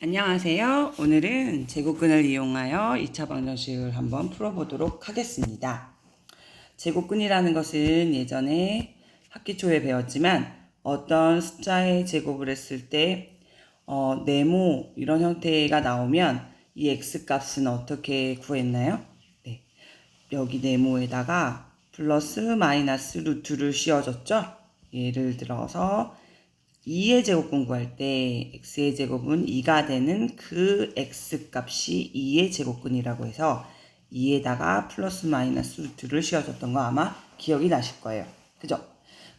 안녕하세요. 오늘은 제곱근을 이용하여 2차 방정식을 한번 풀어보도록 하겠습니다. 제곱근이라는 것은 예전에 학기 초에 배웠지만 어떤 숫자의 제곱을 했을 때 네모 이런 형태가 나오면 이 x값은 어떻게 구했나요? 네, 여기 네모에다가 플러스 마이너스 루트를 씌워줬죠? 예를 들어서 2의 제곱근 구할 때 x의 제곱은 2가 되는 그 x값이 2의 제곱근이라고 해서 2에다가 플러스 마이너스 루트를 씌워줬던 거 아마 기억이 나실 거예요. 그죠?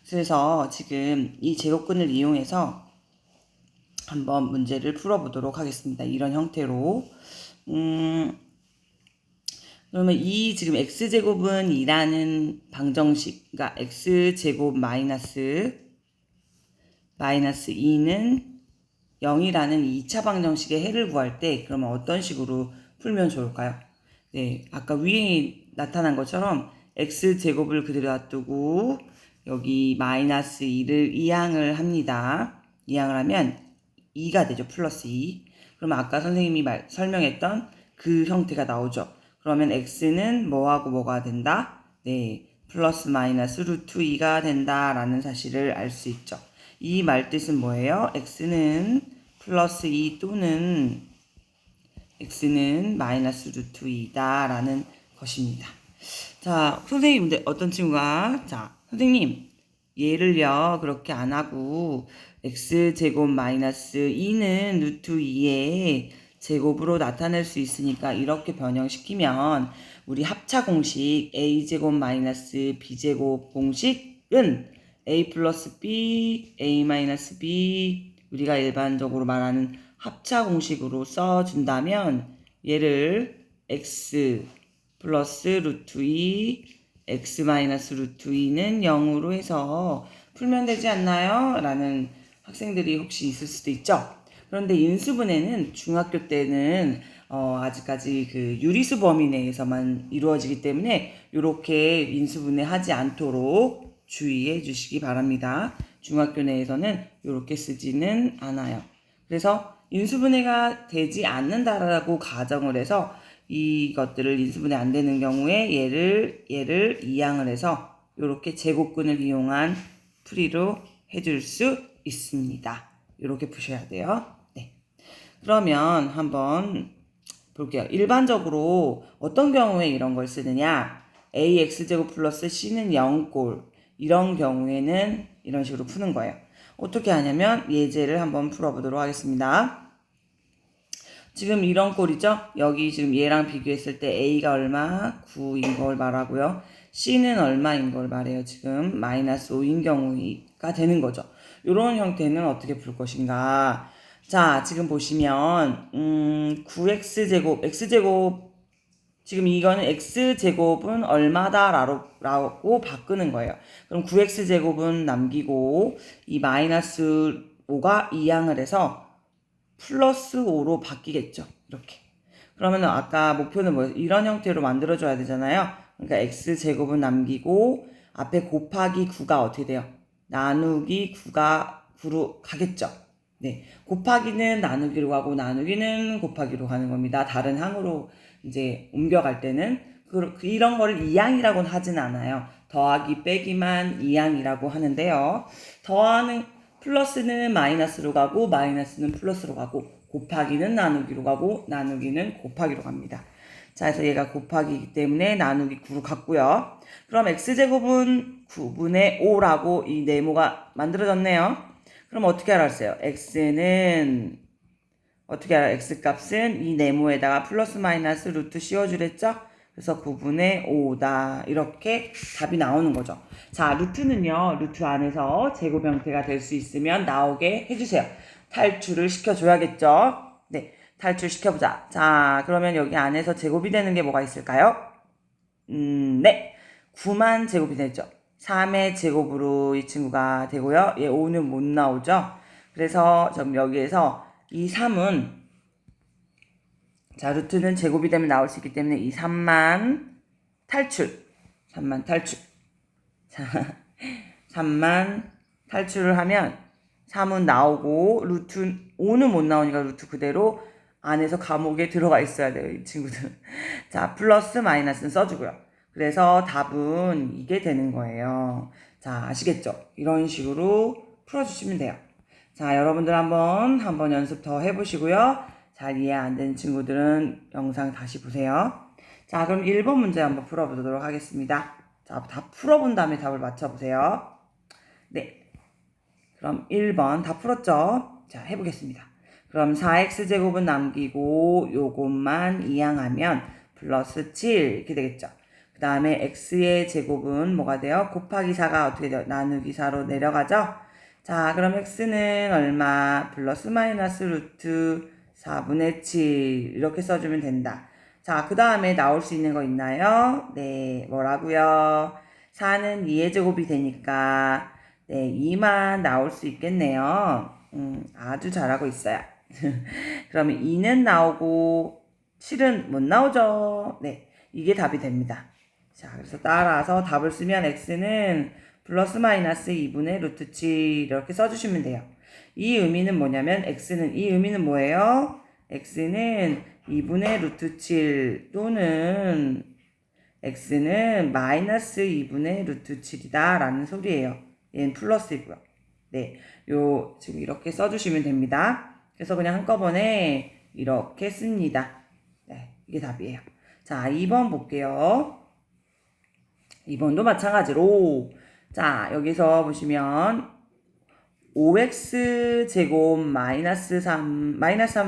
그래서 지금 이 제곱근을 이용해서 한번 문제를 풀어보도록 하겠습니다. 이런 형태로 그러면 이 지금 x제곱은 2라는 방정식, 그러니까 x제곱 마이너스 2는 0이라는 2차 방정식의 해를 구할 때 그러면 어떤 식으로 풀면 좋을까요? 네, 아까 위에 나타난 것처럼 x제곱을 그대로 놔두고 여기 마이너스 2를 이항을 합니다. 이항을 하면 2가 되죠. 플러스 2. 그러면 아까 선생님이 설명했던 그 형태가 나오죠. 그러면 x는 뭐하고 뭐가 된다? 네, 플러스 마이너스 루트 2가 된다라는 사실을 알 수 있죠. 이 말뜻은 뭐예요? x는 플러스 2 또는 x는 마이너스 루트 2다 라는 것입니다. 자, 선생님, 근데 어떤 친구가, 자, 선생님, 얘를요, 그렇게 안 하고, x제곱 마이너스 2는 루트 2의 제곱으로 나타낼 수 있으니까 이렇게 변형시키면 우리 합차 공식 a제곱 마이너스 b제곱 공식은 a 플러스 b, a 마이너스 b 우리가 일반적으로 말하는 합차 공식으로 써준다면 얘를 x 플러스 루트 2 x 마이너스 루트 2는 0으로 해서 풀면 되지 않나요? 라는 학생들이 혹시 있을 수도 있죠. 그런데 인수분해는 중학교 때는 아직까지 그 유리수 범위 내에서만 이루어지기 때문에 이렇게 인수분해 하지 않도록 주의해 주시기 바랍니다. 중학교 내에서는 이렇게 쓰지는 않아요. 그래서 인수분해가 되지 않는다라고 가정을 해서 이것들을 인수분해 안 되는 경우에 얘를 이항을 해서 이렇게 제곱근을 이용한 풀이로 해줄 수 있습니다. 이렇게 푸셔야 돼요. 네. 그러면 한번 볼게요. 일반적으로 어떤 경우에 이런 걸 쓰느냐? ax제곱 플러스 c는 0꼴 이런 경우에는 이런 식으로 푸는 거예요. 어떻게 하냐면 예제를 한번 풀어보도록 하겠습니다. 지금 이런 꼴이죠? 여기 지금 얘랑 비교했을 때 A가 얼마? 9인 걸 말하고요. C는 얼마인 걸 말해요. 지금 마이너스 5인 경우가 되는 거죠. 이런 형태는 어떻게 풀 것인가? 자, 지금 보시면 9x제곱, x제곱 지금 이거는 x제곱은 얼마다 라고 바꾸는 거예요. 그럼 9x제곱은 남기고 이 마이너스 5가 이항을 해서 플러스 5로 바뀌겠죠. 이렇게. 그러면 아까 목표는 뭐예요? 이런 형태로 만들어줘야 되잖아요. 그러니까 x제곱은 남기고 앞에 곱하기 9가 어떻게 돼요? 나누기 9가 9로 가겠죠. 네. 곱하기는 나누기로 가고 나누기는 곱하기로 가는 겁니다. 다른 항으로 이제 옮겨갈 때는 이런 거를 이항이라고는 하진 않아요. 더하기 빼기만 이항이라고 하는데요. 더하는 플러스는 마이너스로 가고 마이너스는 플러스로 가고 곱하기는 나누기로 가고 나누기는 곱하기로 갑니다. 자, 그래서 얘가 곱하기이기 때문에 나누기 9로 갔고요. 그럼 x제곱은 9분의 5라고 이 네모가 만들어졌네요. 그럼 어떻게 알았어요? x는 어떻게 알아요? x값은 이 네모에다가 플러스 마이너스 루트 씌워주랬죠? 그래서 9분의 5다. 이렇게 답이 나오는 거죠. 자, 루트는요. 루트 안에서 제곱 형태가 될 수 있으면 나오게 해주세요. 탈출을 시켜줘야겠죠? 네, 탈출시켜보자. 자, 그러면 여기 안에서 제곱이 되는 게 뭐가 있을까요? 네. 9만 제곱이 되죠. 3의 제곱으로 이 친구가 되고요. 얘 5는 못 나오죠? 그래서 좀 여기에서 이 3은 자, 루트는 제곱이 되면 나올 수 있기 때문에 이 3만 탈출. 3만 탈출. 자, 3만 탈출을 하면 3은 나오고 루트 5는 못 나오니까 루트 그대로 안에서 감옥에 들어가 있어야 돼요, 이 친구들은. 자, 플러스 마이너스는 써주고요. 그래서 답은 이게 되는 거예요. 자, 아시겠죠? 이런 식으로 풀어주시면 돼요. 자, 여러분들 한번 연습 더 해보시고요. 잘 이해 안 되는 친구들은 영상 다시 보세요. 자, 그럼 1번 문제 한번 풀어보도록 하겠습니다. 자, 다 풀어본 다음에 답을 맞춰보세요. 네. 그럼 1번 다 풀었죠? 자, 해보겠습니다. 그럼 4x제곱은 남기고 요것만 이항하면 플러스 7 이렇게 되겠죠. 그 다음에 x의 제곱은 뭐가 돼요? 곱하기 4가 어떻게 돼요? 나누기 4로 내려가죠? 자, 그럼 x는 얼마? 플러스 마이너스 루트 4분의 7 이렇게 써주면 된다. 자, 그 다음에 나올 수 있는 거 있나요? 네, 뭐라고요? 4는 2의 제곱이 되니까 네, 2만 나올 수 있겠네요. 아주 잘하고 있어요. 그러면 2는 나오고 7은 못 나오죠. 네, 이게 답이 됩니다. 자, 그래서 따라서 답을 쓰면 x는 플러스 마이너스 2분의 루트 7 이렇게 써주시면 돼요. 이 의미는 뭐냐면 이 의미는 뭐예요? x는 2분의 루트 7 또는 x는 마이너스 2분의 루트 7이다 라는 소리예요. 얘는 플러스이고요. 네, 지금 이렇게 써주시면 됩니다. 그래서 그냥 한꺼번에 이렇게 씁니다. 네, 이게 답이에요. 자, 2번 볼게요. 2번도 마찬가지로 자, 여기서 보시면 5x 제곱 마이너스 3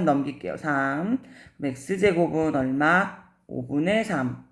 넘길게요. 3 그럼 x 제곱은 얼마? 5분의 3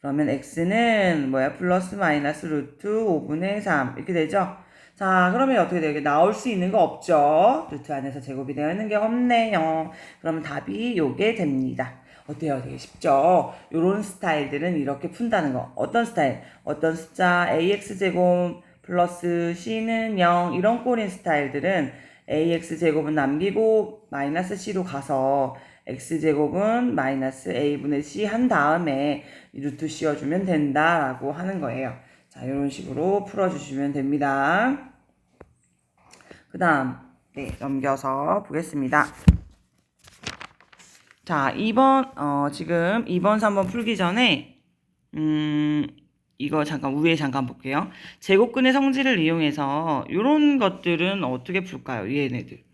그러면 x는 뭐야? 플러스 마이너스 루트 5분의 3 이렇게 되죠? 자, 그러면 어떻게 돼요? 나올 수 있는 거 없죠? 루트 안에서 제곱이 되어 있는 게 없네요. 그러면 답이 요게 됩니다. 어때요? 되게 쉽죠? 요런 스타일들은 이렇게 푼다는 거. 어떤 스타일? 어떤 숫자 ax제곱 플러스 c는 0 이런 꼴인 스타일들은 ax제곱은 남기고 마이너스 c로 가서 x제곱은 마이너스 a분의 c 한 다음에 루트 씌워주면 된다라고 하는 거예요. 자, 이런 식으로 풀어주시면 됩니다. 그 다음 네, 넘겨서 보겠습니다. 자, 2번 지금 2번 3번 풀기 전에 이거 위에 잠깐 볼게요. 제곱근의 성질을 이용해서 이런 것들은 어떻게 풀까요? 얘네들.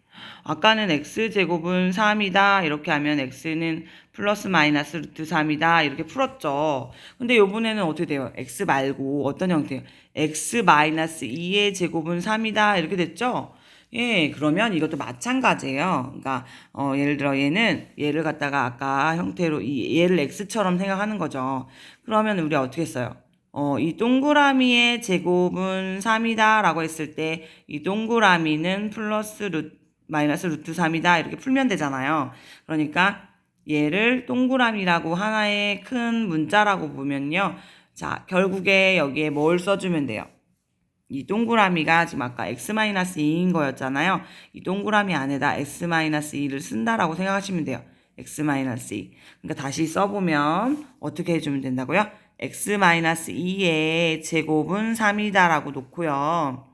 아까는 x제곱은 3이다 이렇게 하면 x는 플러스 마이너스 루트 3이다 이렇게 풀었죠. 근데 요번에는 어떻게 돼요? x 말고 어떤 형태예요? x 마이너스 2의 제곱은 3이다 이렇게 됐죠? 예, 그러면 이것도 마찬가지예요. 그러니까 예를 들어 얘를 갖다가 아까 형태로 얘를 x처럼 생각하는 거죠. 그러면 우리 어떻게 써요? 이 동그라미의 제곱은 3이다 라고 했을 때 이 동그라미는 마이너스 루트 3이다 이렇게 풀면 되잖아요. 그러니까 얘를 동그라미라고 하나의 큰 문자라고 보면요. 자, 결국에 여기에 뭘 써주면 돼요? 이 동그라미가 지금 아까 x-2인 거였잖아요. 이 동그라미 안에다 x-2를 쓴다라고 생각하시면 돼요. x-2. 그러니까 다시 써보면 어떻게 해주면 된다고요? x-2의 제곱은 3이다 라고 놓고요.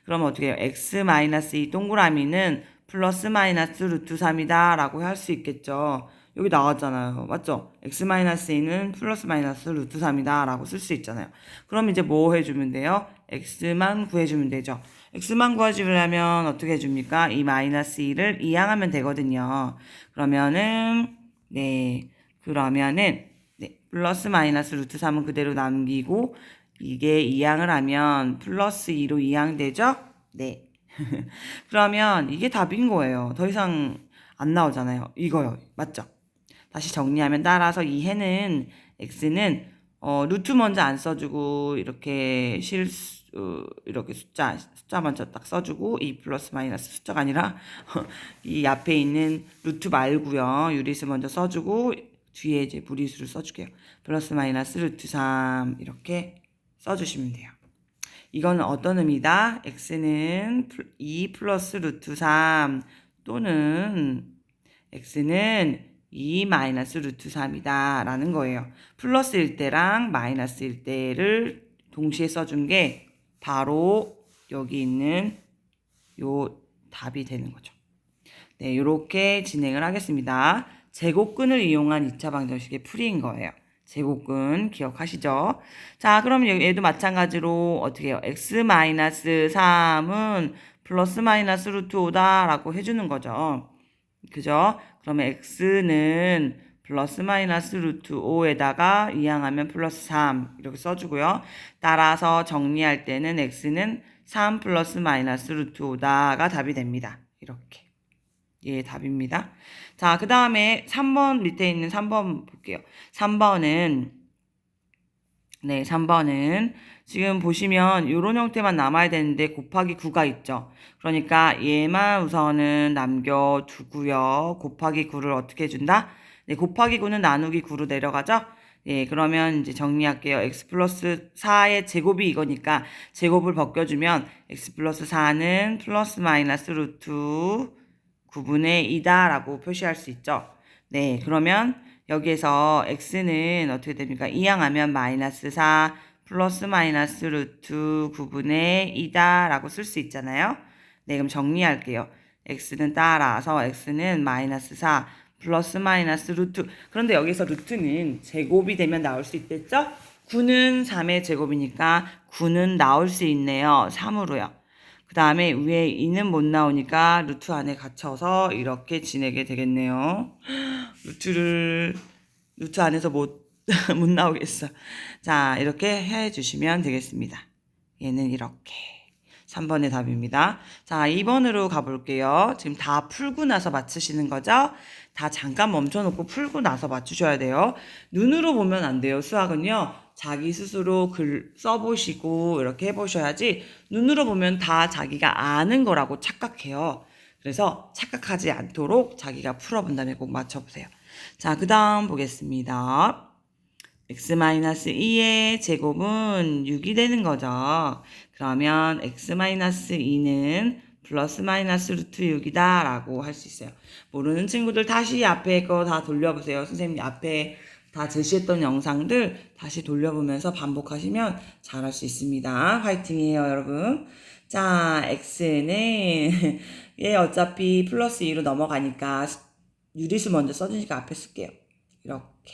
그럼 어떻게 해요? x-2 동그라미는 플러스 마이너스 루트 3이다 라고 할 수 있겠죠. 여기 나왔잖아요. 맞죠? x-2는 플러스 마이너스 루트 3이다 라고 쓸 수 있잖아요. 그럼 이제 뭐 해주면 돼요? x만 구해주면 되죠. x만 구해주려면 어떻게 해줍니까? 이 마이너스 2를 이항하면 되거든요. 그러면은 네 플러스 마이너스 루트 3은 그대로 남기고 이게 이항을 하면 플러스 2로 이항되죠? 네. 그러면 이게 답인 거예요. 더 이상 안 나오잖아요. 이거요. 맞죠? 다시 정리하면 따라서 이 해는 x는 루트 먼저 안 써주고 이렇게 이렇게 숫자 먼저 딱 써주고 이 플러스 마이너스 숫자가 아니라 이 앞에 있는 루트 말고요. 유리수 먼저 써주고 뒤에 이제 무리수를 써줄게요. 플러스 마이너스 루트 3 이렇게 써주시면 돼요. 이거는 어떤 의미다? x는 2 플러스 루트 3 또는 x는 2 마이너스 루트 3이다 라는 거예요. 플러스일 때랑 마이너스일 때를 동시에 써준 게 바로 여기 있는 요 답이 되는 거죠. 네, 이렇게 진행을 하겠습니다. 제곱근을 이용한 2차 방정식의 풀이인 거예요. 제곱근 기억하시죠? 자, 그럼 얘도 마찬가지로 어떻게 해요? x-3은 플러스 마이너스 루트 5다 라고 해주는 거죠. 그죠? 그러면 x는 플러스 마이너스 루트 5에다가 이항하면 플러스 3 이렇게 써주고요. 따라서 정리할 때는 x는 3 플러스 마이너스 루트 5다가 답이 됩니다. 이렇게. 예, 답입니다. 자, 그 다음에 3번 밑에 있는 3번 볼게요. 3번은 네, 3번은 지금 보시면 이런 형태만 남아야 되는데 곱하기 9가 있죠. 그러니까 얘만 우선은 남겨두고요. 곱하기 9를 어떻게 해준다? 네, 곱하기 9는 나누기 9로 내려가죠. 네, 그러면 이제 정리할게요. x 플러스 4의 제곱이 이거니까 제곱을 벗겨주면 x 플러스 4는 플러스 마이너스 루트 9분의 2다 라고 표시할 수 있죠. 네, 그러면 여기에서 x는 어떻게 됩니까? 이항하면 마이너스 4 플러스 마이너스 루트 9분의 2다 라고 쓸 수 있잖아요. 네, 그럼 정리할게요. x는 따라서 x는 마이너스 4 플러스 마이너스 루트. 그런데 여기서 루트는 제곱이 되면 나올 수 있겠죠? 9는 3의 제곱이니까 9는 나올 수 있네요. 3으로요. 그 다음에 위에 2는 못 나오니까 루트 안에 갇혀서 이렇게 지내게 되겠네요. 루트 안에서 못 나오겠어. 자, 이렇게 해 주시면 되겠습니다. 얘는 이렇게. 3번의 답입니다. 자, 2번으로 가볼게요. 지금 다 풀고 나서 맞추시는 거죠? 다 잠깐 멈춰놓고 풀고 나서 맞추셔야 돼요. 눈으로 보면 안 돼요. 수학은요. 자기 스스로 글 써보시고 이렇게 해보셔야지 눈으로 보면 다 자기가 아는 거라고 착각해요. 그래서 착각하지 않도록 자기가 풀어본 다음에 꼭 맞춰보세요. 자, 그 다음 보겠습니다. x-2의 제곱은 6이 되는 거죠. 그러면 x-2는 플러스 마이너스 루트 6이다 라고 할 수 있어요. 모르는 친구들 다시 앞에 거 다 돌려보세요. 선생님 앞에 다 제시했던 영상들 다시 돌려보면서 반복하시면 잘할 수 있습니다. 화이팅이에요, 여러분. 자, x는 얘 어차피 플러스 2로 넘어가니까 유리수 먼저 써주니까 앞에 쓸게요. 이렇게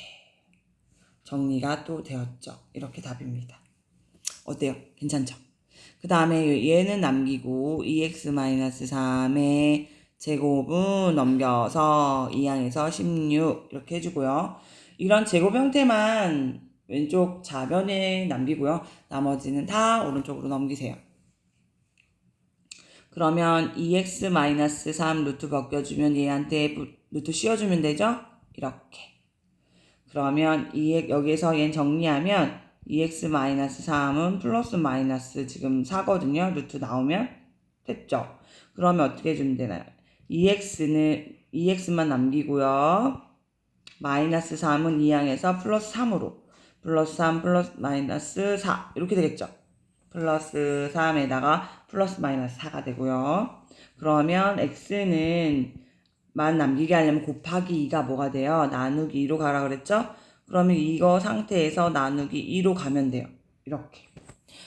정리가 또 되었죠. 이렇게 답입니다. 어때요? 괜찮죠? 그 다음에 얘는 남기고 2x-3의 제곱은 넘겨서 2항에서 16 이렇게 해주고요. 이런 제곱 형태만 왼쪽 좌변에 남기고요. 나머지는 다 오른쪽으로 넘기세요. 그러면 2x-3 루트 벗겨주면 얘한테 루트 씌워주면 되죠? 이렇게. 그러면 여기에서 얘 정리하면 2x-3은 플러스 마이너스 지금 4거든요. 루트 나오면 됐죠? 그러면 어떻게 해주면 되나요? 2x만 남기고요. 마이너스 3은 2항에서 플러스 3으로 플러스 3 플러스 마이너스 4 이렇게 되겠죠? 플러스 3에다가 플러스 마이너스 4가 되고요. 그러면 x는 만 남기게 하려면 곱하기 2가 뭐가 돼요? 나누기 2로 가라 그랬죠? 그러면 이거 상태에서 나누기 2로 가면 돼요. 이렇게.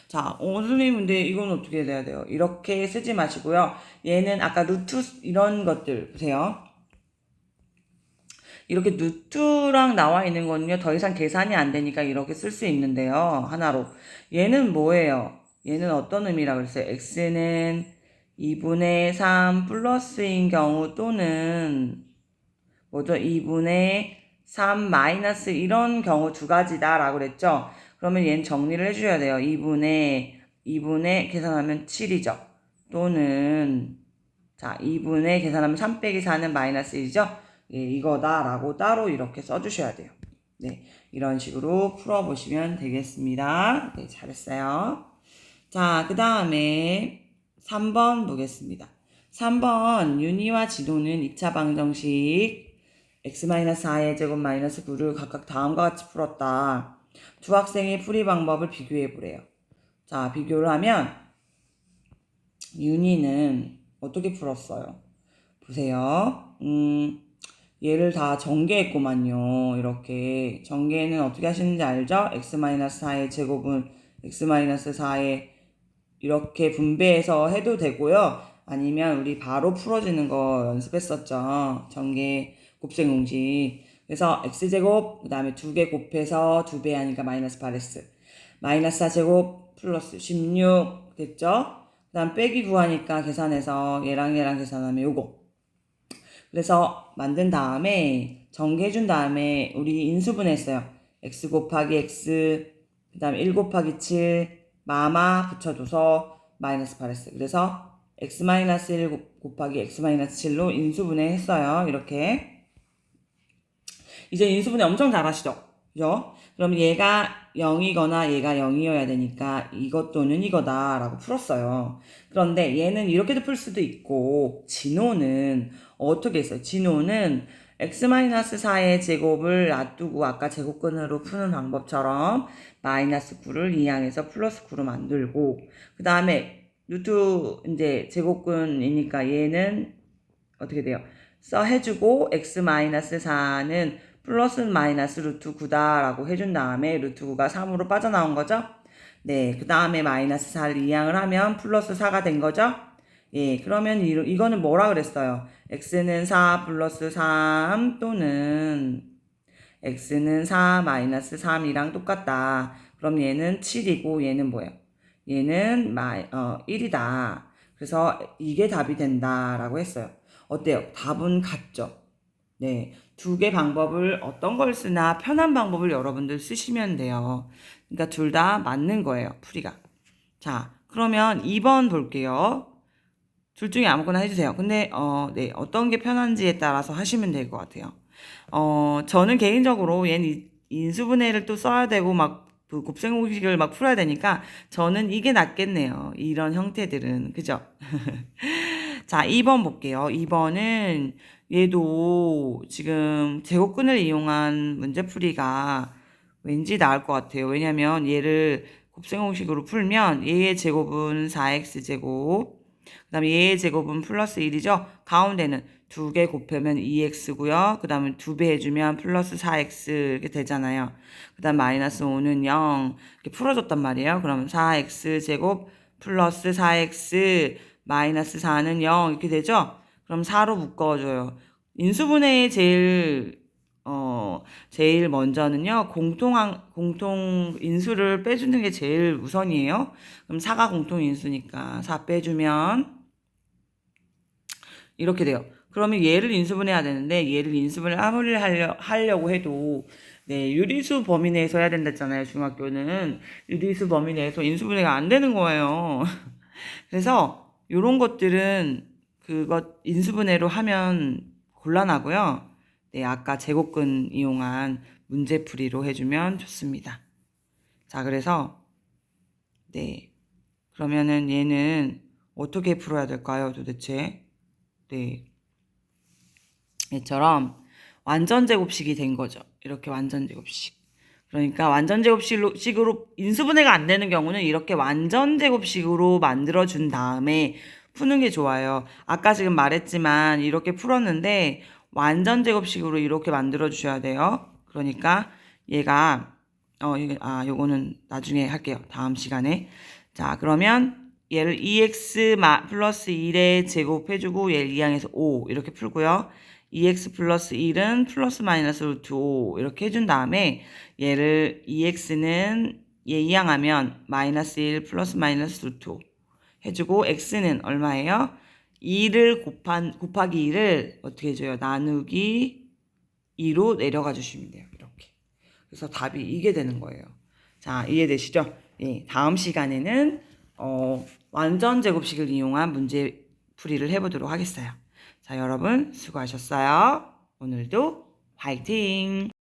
자, 선생님 근데 이건 어떻게 돼야 돼요? 이렇게 쓰지 마시고요. 얘는 아까 루트 이런 것들 보세요. 이렇게 루트랑 나와 있는 거는요. 더 이상 계산이 안 되니까 이렇게 쓸 수 있는데요. 하나로. 얘는 뭐예요? 얘는 어떤 의미라 그랬어요? x는 2분의 3 플러스인 경우 또는 뭐죠? 2분의 3 마이너스 이런 경우 두 가지다 라고 그랬죠? 그러면 얘는 정리를 해주셔야 돼요. 2분의 계산하면 7이죠. 또는 자 2분의 계산하면 3 빼기 4는 마이너스 1이죠. 예, 이거다 라고 따로 이렇게 써주셔야 돼요. 네, 이런 식으로 풀어보시면 되겠습니다. 네, 잘했어요. 자, 그 다음에 3번 보겠습니다. 3번 윤희와 진호는 2차 방정식 x-4의 제곱 마이너스 9를 각각 다음과 같이 풀었다. 두 학생의 풀이 방법을 비교해 보래요. 자, 비교를 하면 윤희는 어떻게 풀었어요? 보세요. 얘를 다 전개했구만요. 이렇게 전개는 어떻게 하시는지 알죠? x-4의 제곱은 x-4의 이렇게 분배해서 해도 되고요. 아니면 우리 바로 풀어주는 거 연습했었죠. 전개 곱셈공식. 그래서 x제곱 그 다음에 2개 곱해서 2배 하니까 마이너스 8x 마이너스 4제곱 플러스 16 됐죠? 그 다음 빼기 구하니까 계산해서 얘랑 계산하면 요거. 그래서 만든 다음에 전개해준 다음에 우리 인수분해했어요. x 곱하기 x 그 다음에 1 곱하기 7 마마 붙여줘서 마이너스 8x. 그래서 x 마이너스 1 곱하기 x 마이너스 7로 인수분해했어요. 이렇게. 이제 인수분해 엄청 잘하시죠? 그죠? 그럼 얘가 0이거나 얘가 0이어야 되니까 이것 또는 이거다 라고 풀었어요. 그런데 얘는 이렇게도 풀 수도 있고 진호는 어떻게 했어요? 진호는 x-4의 제곱을 놔두고 아까 제곱근으로 푸는 방법처럼 마이너스 9를 이항해서 플러스 9로 만들고 그 다음에 루트 이제 제곱근이니까 얘는 어떻게 돼요? 해주고 x-4는 플러스 마이너스 루트 9다라고 해준 다음에 루트 9가 3으로 빠져나온 거죠? 네, 그 다음에 마이너스 4를 이항을 하면 플러스 4가 된 거죠? 예, 그러면 이거는 뭐라 그랬어요? x는 4 플러스 3 또는 x는 4 마이너스 3이랑 똑같다. 그럼 얘는 7이고 얘는 뭐예요? 얘는 1이다. 그래서 이게 답이 된다라고 했어요. 어때요? 답은 같죠? 네, 2개 방법을 어떤 걸 쓰나 편한 방법을 여러분들 쓰시면 돼요. 그러니까 둘 다 맞는 거예요, 풀이가. 자, 그러면 2번 볼게요. 둘 중에 아무거나 해주세요. 근데 네, 어떤 게 편한지에 따라서 하시면 될 것 같아요. 저는 개인적으로 얘는 인수분해를 또 써야 되고 그 곱셈공식을 막 풀어야 되니까 저는 이게 낫겠네요. 이런 형태들은 그죠? 자, 2번 볼게요. 2번은 얘도 지금 제곱근을 이용한 문제풀이가 왠지 나을 것 같아요. 왜냐면 얘를 곱셈공식으로 풀면 얘의 제곱은 4x제곱 그 다음에 얘의 제곱은 플러스 1이죠. 가운데는 2개 곱하면 2x고요. 그 다음에 2배 해주면 플러스 4x 이렇게 되잖아요. 그 다음 마이너스 5는 0 이렇게 풀어줬단 말이에요. 그러면 4x제곱 플러스 4x 마이너스 4는 0 이렇게 되죠. 그럼 4로 묶어줘요. 인수분해의 제일 먼저는요, 공통 인수를 빼주는 게 제일 우선이에요. 그럼 4가 공통 인수니까 4 빼주면 이렇게 돼요. 그러면 얘를 인수분해해야 되는데 얘를 인수분해를 아무리 하려고 해도 네, 유리수 범위 내에서 해야 된다잖아요. 중학교는 유리수 범위 내에서 인수분해가 안 되는 거예요. 그래서 이런 것들은 인수분해로 하면 곤란하고요. 네, 아까 제곱근 이용한 문제풀이로 해주면 좋습니다. 자, 그래서 네, 그러면은 얘는 어떻게 풀어야 될까요, 도대체? 네, 얘처럼 완전 제곱식이 된 거죠. 이렇게 완전 제곱식. 그러니까 완전 제곱식으로 인수분해가 안 되는 경우는 이렇게 완전 제곱식으로 만들어 준 다음에 푸는 게 좋아요. 아까 지금 말했지만 이렇게 풀었는데 완전 제곱식으로 이렇게 만들어 주셔야 돼요. 그러니까 얘가 요거는 나중에 할게요. 다음 시간에. 자, 그러면 얘를 2x 플러스 1에 제곱해주고 얘를 이항해서 5 이렇게 풀고요. 2x 플러스 1은 플러스 마이너스 루트 5 이렇게 해준 다음에 얘를 2x는 얘 이항하면 마이너스 1 플러스 마이너스 루트 5 해주고 x는 얼마예요? 2를 곱하기 2를 어떻게 해줘요? 나누기 2로 내려가 주시면 돼요. 이렇게. 그래서 답이 이게 되는 거예요. 자, 이해되시죠? 예, 다음 시간에는 완전 제곱식을 이용한 문제 풀이를 해보도록 하겠어요. 자, 여러분 수고하셨어요. 오늘도 화이팅!